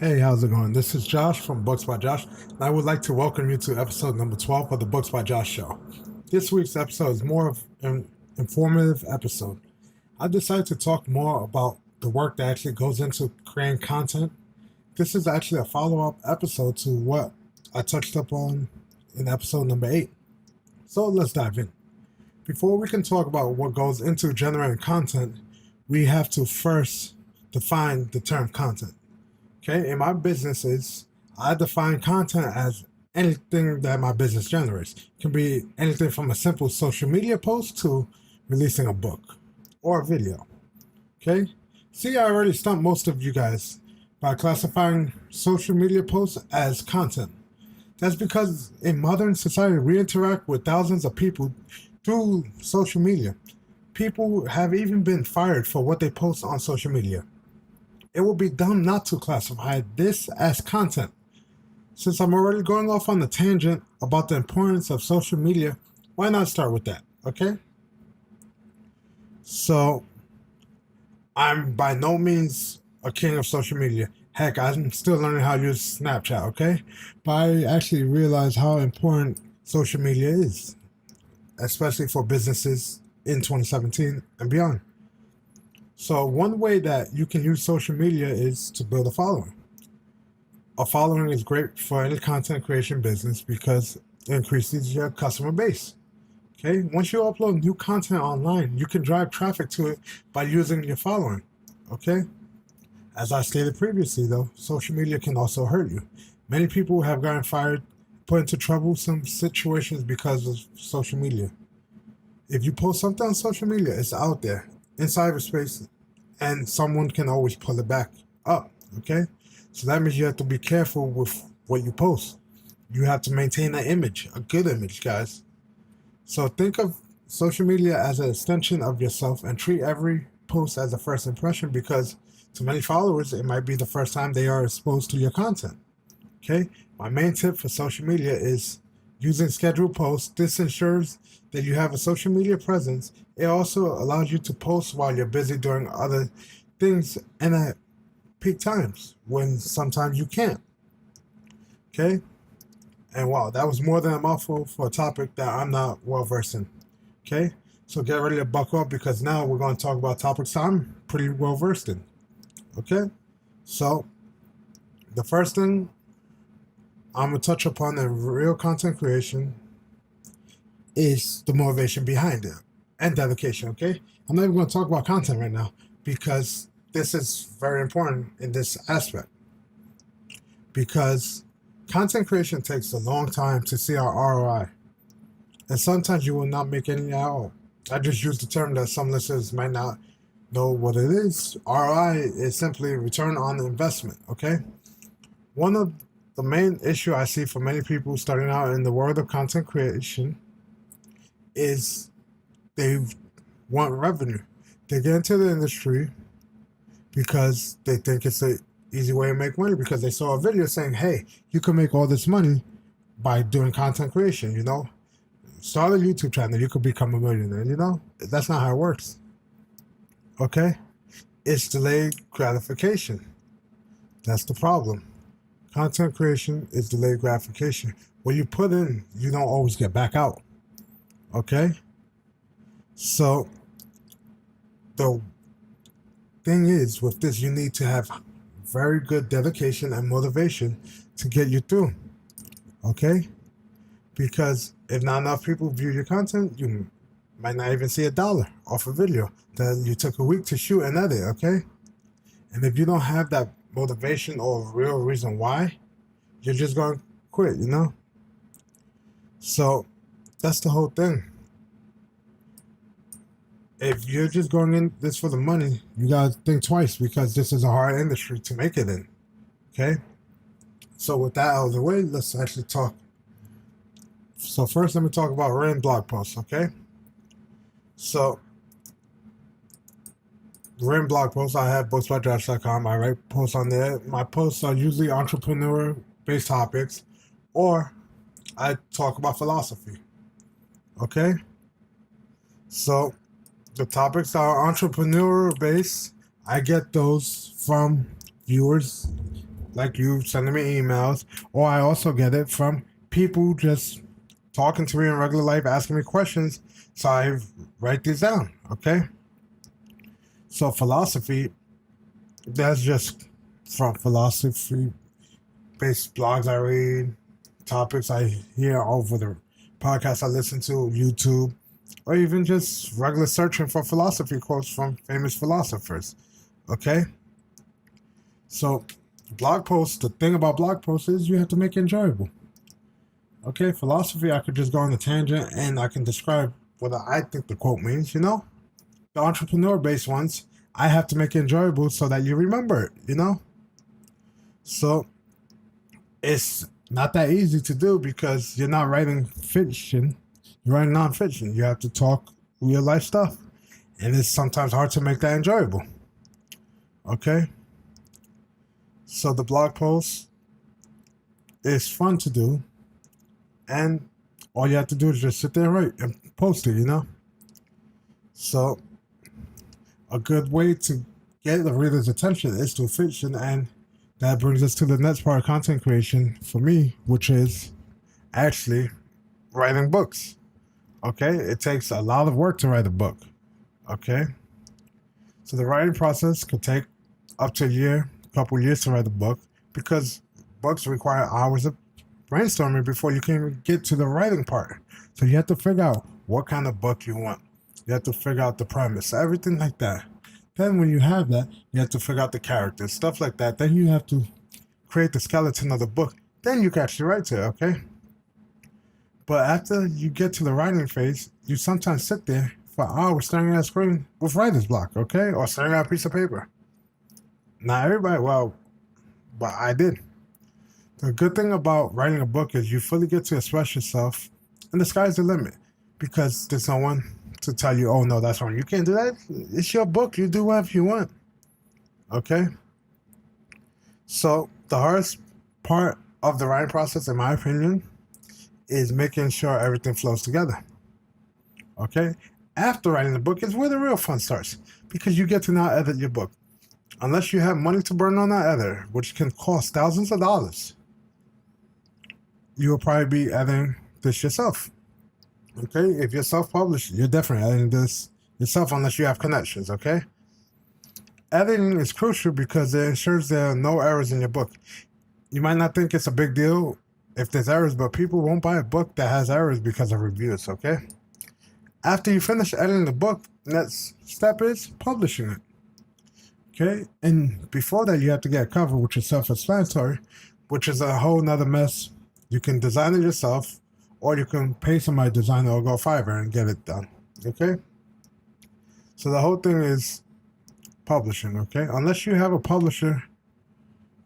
Hey, how's it going? This is Josh from Books by Josh, and I would like to welcome you to episode number 12 of the Books by Josh show. This week's episode is more of an informative episode. I decided to talk more about the work that actually goes into creating content. This is actually a follow-up episode to what I touched upon in episode number 8. So let's dive in. Before we can talk about what goes into generating content, we have to first define the term content. Okay, in my businesses, I define content as anything that my business generates. It can be anything from a simple social media post to releasing a book or a video. Okay, see, I already stumped most of you guys by classifying social media posts as content. That's because in modern society, we interact with thousands of people through social media. People have even been fired for what they post on social media. It would be dumb not to classify this as content. Since I'm already going off on the tangent about the importance of social media, why not start with that, okay? So, I'm by no means a king of social media. Heck, I'm still learning how to use Snapchat, okay? But I actually realize how important social media is, especially for businesses in 2017 and beyond. So one way that you can use social media is to build a following. A following is great for any content creation business because it increases your customer base. Okay, once you upload new content online, you can drive traffic to it by using your following. Okay, as I stated previously though, social media can also hurt you. Many people have gotten fired, put into troublesome situations because of social media. If you post something on social media, it's out there in cyberspace, and someone can always pull it back up, okay? So that means you have to be careful with what you post. You have to maintain an image, a good image, guys. So think of social media as an extension of yourself and treat every post as a first impression because to many followers, it might be the first time they are exposed to your content, okay? My main tip for social media is using scheduled posts. This ensures that you have a social media presence. It also allows you to post while you're busy doing other things and at peak times when sometimes you can't. Okay? And wow, that was more than a mouthful for a topic that I'm not well versed in. Okay? So get ready to buckle up because now we're going to talk about topics I'm pretty well versed in. Okay? So the first thing I'm going to touch upon in real content creation is the motivation behind it and dedication, okay? I'm not even going to talk about content right now because this is very important in this aspect. Because content creation takes a long time to see our ROI. And sometimes you will not make any at all. I just used the term that some listeners might not know what it is. ROI is simply return on investment, okay? One of the main issue I see for many people starting out in the world of content creation is they want revenue. They get into the industry because they think it's an easy way to make money because they saw a video saying, hey, you can make all this money by doing content creation, you know? Start a YouTube channel, you could become a millionaire, you know? That's not how it works, okay? It's delayed gratification. That's the problem. Content creation is delayed gratification. What you put in, you don't always get back out. Okay? So, the thing is, with this, you need to have very good dedication and motivation to get you through. Okay? Because if not enough people view your content, you might not even see $1 off a video that you took a week to shoot and edit, okay? And if you don't have that motivation or real reason why, you're just going to quit, you know? So that's the whole thing. If you're just going in this for the money, you got to think twice because this is a hard industry to make it in, okay? So with that out of the way, let's actually talk. So first, let me talk about written blog posts, okay? So written blog posts, I have booksbyjosh.com. I write posts on there. My posts are usually entrepreneur-based topics, or I talk about philosophy. Okay? So the topics are entrepreneur-based. I get those from viewers like you sending me emails, or I also get it from people just talking to me in regular life, asking me questions. So I write these down. Okay. So philosophy, that's just from philosophy based blogs I read, topics I hear over the podcasts I listen to, YouTube, or even just regular searching for philosophy quotes from famous philosophers. Okay? So, blog posts, the thing about blog posts is you have to make it enjoyable. Okay? Philosophy, I could just go on a tangent and I can describe what I think the quote means, you know? The entrepreneur based ones, I have to make it enjoyable so that you remember it, you know? So, it's not that easy to do because you're not writing fiction, you're writing nonfiction. You have to talk real life stuff. And it's sometimes hard to make that enjoyable. Okay? So the blog post is fun to do. And all you have to do is just sit there and write and post it, you know? So a good way to get the reader's attention is through fiction, and that brings us to the next part of content creation for me, which is actually writing books. Okay? It takes a lot of work to write a book. Okay? So the writing process could take up to a year, a couple years to write a book, because books require hours of brainstorming before you can even get to the writing part. So you have to figure out what kind of book you want. You have to figure out the premise, everything like that. Then when you have that, you have to figure out the characters, stuff like that. Then you have to create the skeleton of the book. Then you can actually write it, okay? But after you get to the writing phase, you sometimes sit there for hours staring at a screen with writer's block, okay? Or staring at a piece of paper. Not everybody, well, but I did. The good thing about writing a book is you fully get to express yourself, and the sky's the limit, because there's no one to tell you, oh no, that's wrong. You can't do that. It's your book. You do whatever you want. Okay? So the hardest part of the writing process, in my opinion, is making sure everything flows together. Okay? After writing the book is where the real fun starts, because you get to now edit your book. Unless you have money to burn on that editor, which can cost thousands of dollars, you will probably be editing this yourself. Okay? If you're self-published, you're definitely editing this yourself unless you have connections, okay? Editing is crucial because it ensures there are no errors in your book. You might not think it's a big deal if there's errors, but people won't buy a book that has errors because of reviews, okay? After you finish editing the book, next step is publishing it. Okay? And before that, you have to get a cover, which is self-explanatory, which is a whole nother mess. You can design it yourself, or you can pay somebody to design it or go Fiverr and get it done. Okay? So the whole thing is publishing, okay? Unless you have a publisher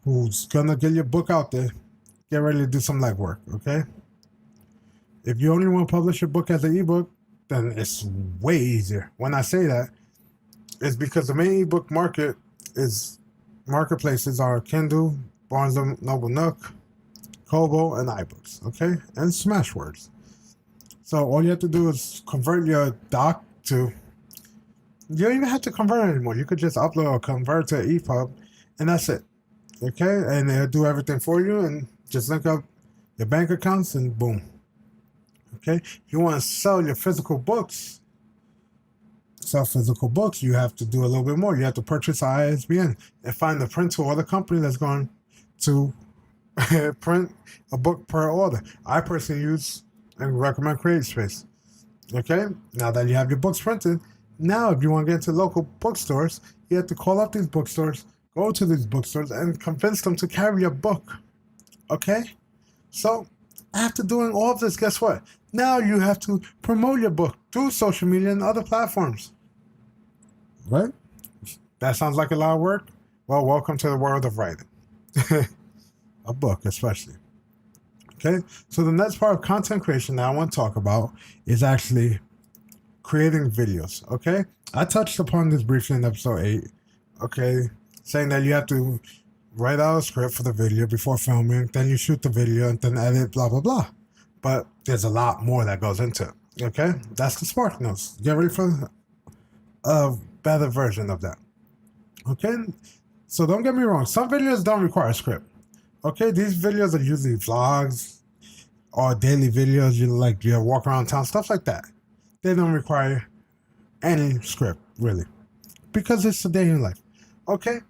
who's gonna get your book out there, get ready to do some legwork, okay? If you only want to publish your book as an ebook, then it's way easier. When I say that, it's because the main ebook marketplaces are Kindle, Barnes & Noble Nook, Kobo, and iBooks, okay? And Smashwords. So all you have to do is convert your doc to, you don't even have to convert it anymore. You could just upload or convert to EPUB, and that's it, okay? And they'll do everything for you, and just link up your bank accounts, and boom. Okay? If you want to sell your physical books, you have to do a little bit more. You have to purchase ISBN and find the printer or the company that's going to print a book per order. I personally use and recommend CreateSpace. Okay? Now that you have your books printed, now if you want to get into local bookstores, you have to call up these bookstores, go to these bookstores, and convince them to carry your book. Okay? So, after doing all of this, guess what? Now you have to promote your book through social media and other platforms. Right? That sounds like a lot of work? Well, welcome to the world of writing. A book, especially. Okay? So the next part of content creation that I want to talk about is actually creating videos. Okay? I touched upon this briefly in episode 8. Okay? Saying that you have to write out a script for the video before filming, then you shoot the video, and then edit, blah, blah, blah. But there's a lot more that goes into it. Okay? That's the Spark Notes. Get ready for a better version of that. Okay? So don't get me wrong. Some videos don't require a script. Okay, these videos are usually vlogs or daily videos. You walk around town, stuff like that. They don't require any script really because it's a day in life. Okay,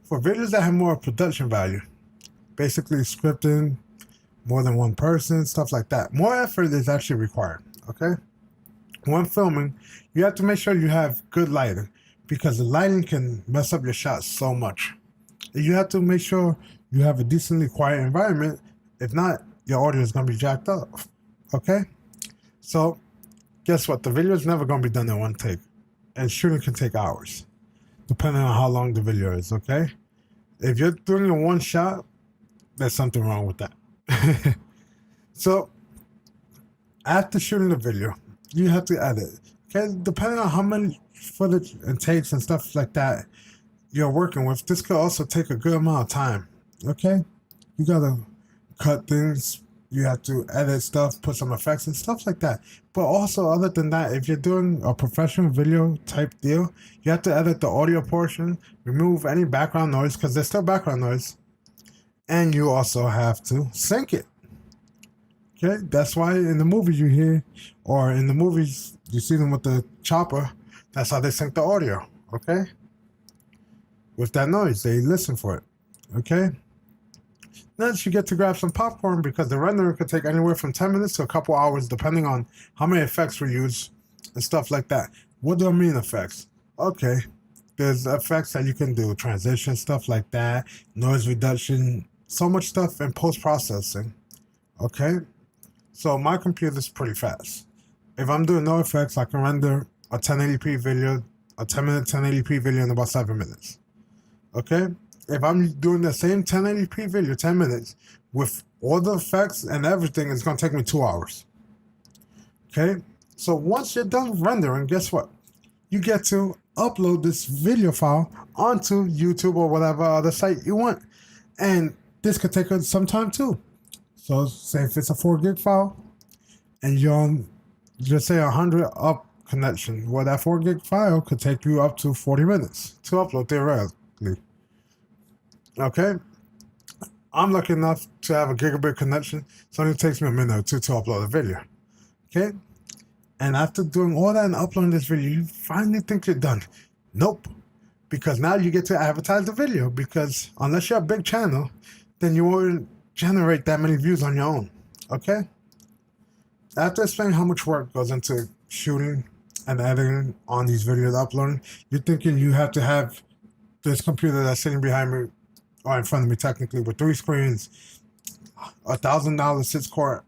for videos that have more production value, basically scripting, more than one person, stuff like that. More effort is actually required. Okay, when filming, you have to make sure you have good lighting because the lighting can mess up your shots so much. You have to make sure you have a decently quiet environment. If not, your audio is going to be jacked up. Okay? So, guess what? The video is never going to be done in one take. And shooting can take hours, depending on how long the video is. Okay? If you're doing it in one shot, there's something wrong with that. So, after shooting the video, you have to edit. Okay? Depending on how many footage and takes and stuff like that you're working with, this could also take a good amount of time. Okay? You gotta cut things, you have to edit stuff, put some effects and stuff like that. But also, other than that, if you're doing a professional video type deal, you have to edit the audio portion, remove any background noise because there's still background noise, and you also have to sync it. Okay? That's why in the movies you hear, or in the movies you see them with the chopper, that's how they sync the audio. Okay? With that noise, they listen for it. Okay? Next, you get to grab some popcorn because the rendering could take anywhere from 10 minutes to a couple hours, depending on how many effects we use and stuff like that. What do I mean, effects? Okay, there's effects that you can do, transition, stuff like that, noise reduction, so much stuff in post processing. Okay, so my computer's pretty fast. If I'm doing no effects, I can render a 1080p video, a 10-minute 1080p video in about 7 minutes. Okay? If I'm doing the same 1080p video, 10 minutes, with all the effects and everything, it's going to take me 2 hours. Okay? So once you're done rendering, guess what? You get to upload this video file onto YouTube or whatever other site you want. And this could take some time too. So say if it's a 4 gig file and you're on, just say 100 up connection, well, that 4 gig file could take you up to 40 minutes to upload theoretically. Okay? I'm lucky enough to have a gigabit connection, so it only takes me a minute or two to upload a video. Okay? And after doing all that and uploading this video, you finally think you're done. Nope. Because now you get to advertise the video, because unless you're a big channel, then you won't generate that many views on your own. Okay? After explaining how much work goes into shooting and editing on these videos uploading, you're thinking you have to have this computer that's sitting behind me, or in front of me technically, with 3 screens, $1,000 6-core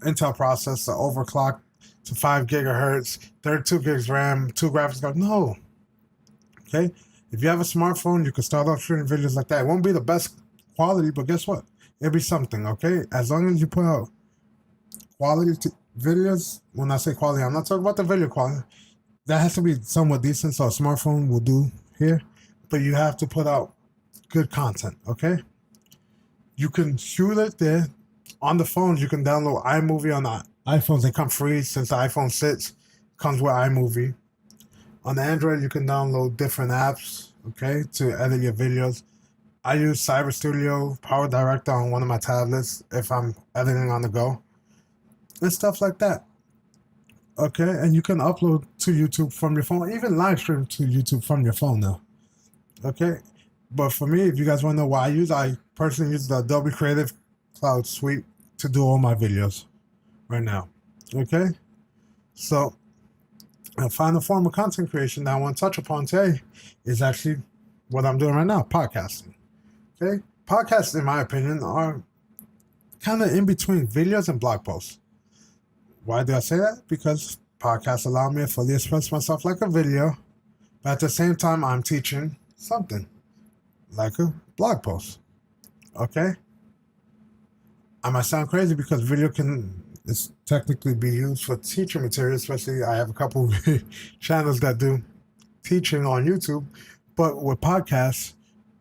Intel processor, overclocked to 5 gigahertz, 32 gigs RAM, 2 graphics cards. No. Okay? If you have a smartphone, you can start off shooting videos like that. It won't be the best quality, but guess what? It'll be something, okay? As long as you put out quality videos, when I say quality, I'm not talking about the video quality. That has to be somewhat decent, so a smartphone will do here. But you have to put out good content, okay? You can shoot it there. On the phones, you can download iMovie on the iPhones. They come free since the iPhone 6 comes with iMovie. On Android, you can download different apps, okay, to edit your videos. I use Cyber Studio, Power Director on one of my tablets if I'm editing on the go, and stuff like that. Okay, and you can upload to YouTube from your phone, even live stream to YouTube from your phone now. Okay, but for me, if you guys want to know what I personally use the Adobe Creative Cloud Suite to do all my videos right now. Okay, so a final form of content creation that I want to touch upon today is actually what I'm doing right now, podcasting. Okay, podcasts, in my opinion, are kind of in between videos and blog posts. Why do I say that? Because podcasts allow me to fully express myself like a video, but at the same time, I'm teaching something like a blog post. Okay? I might sound crazy because video can technically be used for teaching material, especially I have a couple channels that do teaching on YouTube, but with podcasts,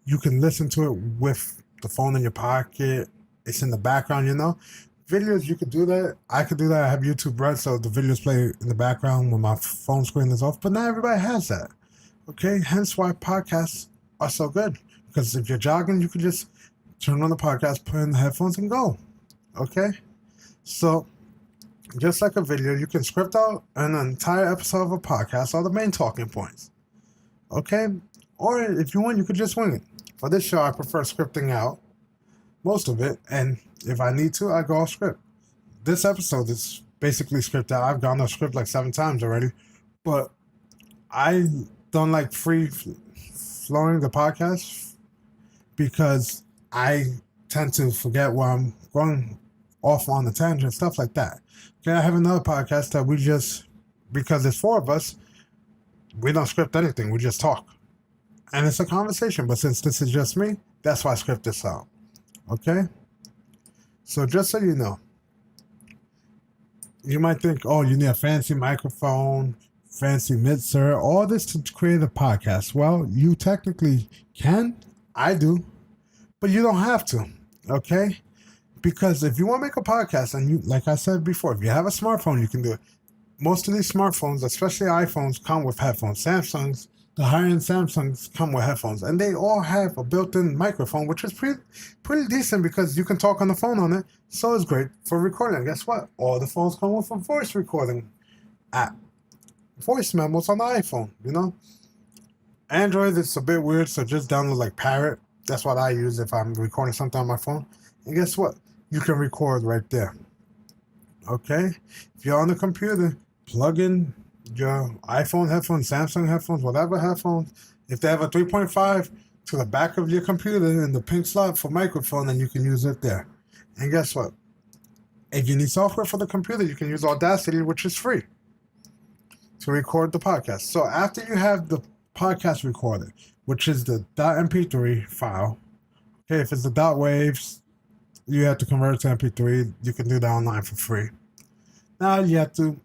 you can listen to it with the phone in your pocket. It's in the background, you know? Videos, you could do that. I could do that. I have YouTube Red, so the videos play in the background when my phone screen is off, but not everybody has that. Okay? Hence why podcasts are so good. Because if you're jogging, you can just turn on the podcast, put in the headphones, and go. Okay? So, just like a video, you can script out an entire episode of a podcast, all the main talking points. Okay? Or if you want, you could just wing it. For this show, I prefer scripting out most of it, and if I need to, I go off script. This episode is basically scripted out. I've gone off script like 7 times already, but I don't like free flowing the podcast because I tend to forget where I'm going off on the tangent, stuff like that. Okay, I have another podcast that we just, because there's 4 of us, we don't script anything, we just talk. And it's a conversation, but since this is just me, that's why I script this out. Okay? So just so you know, you might think, oh, you need a fancy microphone, fancy mixer, all this to create a podcast. Well, you technically can. I do. But you don't have to. Okay? Because if you want to make a podcast, and you, like I said before, if you have a smartphone, you can do it. Most of these smartphones, especially iPhones, come with headphones. Samsungs, the high-end Samsungs come with headphones, and they all have a built-in microphone, which is pretty decent because you can talk on the phone on it. So it's great for recording. And guess what? All the phones come with a voice recording app, voice memos on the iPhone. You know, Android it's a bit weird, so just download like Parrot. That's what I use if I'm recording something on my phone. And guess what? You can record right there. Okay, if you're on the computer, plug in your iPhone headphones, Samsung headphones, whatever headphones. If they have a 3.5 to the back of your computer in the pink slot for microphone, then you can use it there. And guess what? If you need software for the computer, you can use Audacity, which is free, to record the podcast. So after you have the podcast recorded, which is the .mp3 file, okay, if it's the .waves, you have to convert it to MP3. You can do that online for free. Now you have to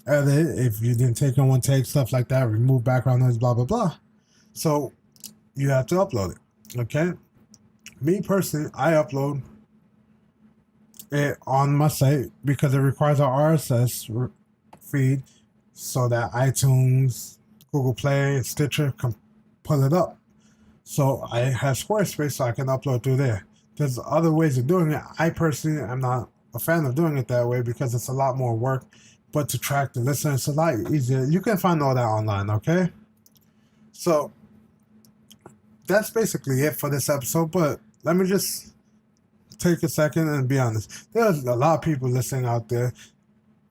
edit if you didn't take in one take, stuff like that, remove background noise, blah, blah, blah. So you have to upload it, okay? Me personally, I upload it on my site because it requires an RSS feed so that iTunes, Google Play, Stitcher can pull it up. So I have Squarespace so I can upload through there. There's other ways of doing it. I personally am not a fan of doing it that way because it's a lot more work. But to track the listener, it's a lot easier. You can find all that online, okay? So that's basically it for this episode. But let me just take a second and be honest. There's a lot of people listening out there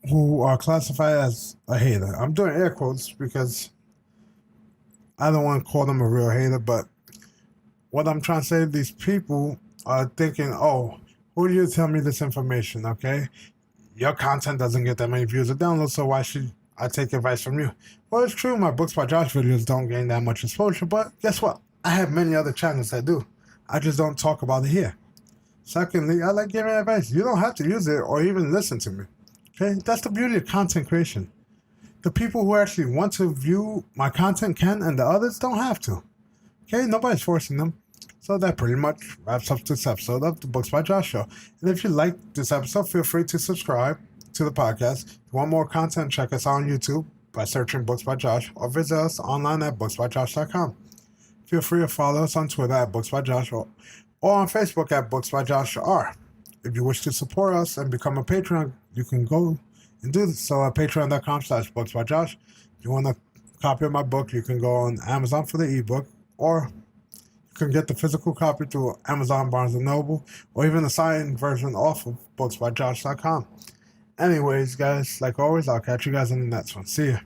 who are classified as a hater. I'm doing air quotes because I don't want to call them a real hater, but what I'm trying to say, these people are thinking, oh, who do you tell me this information, okay? Your content doesn't get that many views or downloads, so why should I take advice from you? Well, it's true, my Books by Josh videos don't gain that much exposure, but guess what? I have many other channels that do. I just don't talk about it here. Secondly, I like giving advice. You don't have to use it or even listen to me, okay? That's the beauty of content creation. The people who actually want to view my content can, and the others don't have to. Okay, nobody's forcing them. So that pretty much wraps up this episode of the Books by Josh Show. And if you like this episode, feel free to subscribe to the podcast. If you want more content, check us out on YouTube by searching Books by Josh or visit us online at booksbyjosh.com. Feel free to follow us on Twitter at Books by Josh or on Facebook at Books by Josh R. If you wish to support us and become a patron, you can go and do so at patreon.com/booksbyjosh. If you want a copy of my book, you can go on Amazon for the ebook, or you can get the physical copy through Amazon, Barnes & Noble, or even the signed version off of booksbyjosh.com. Anyways, guys, like always, I'll catch you guys in the next one. See ya.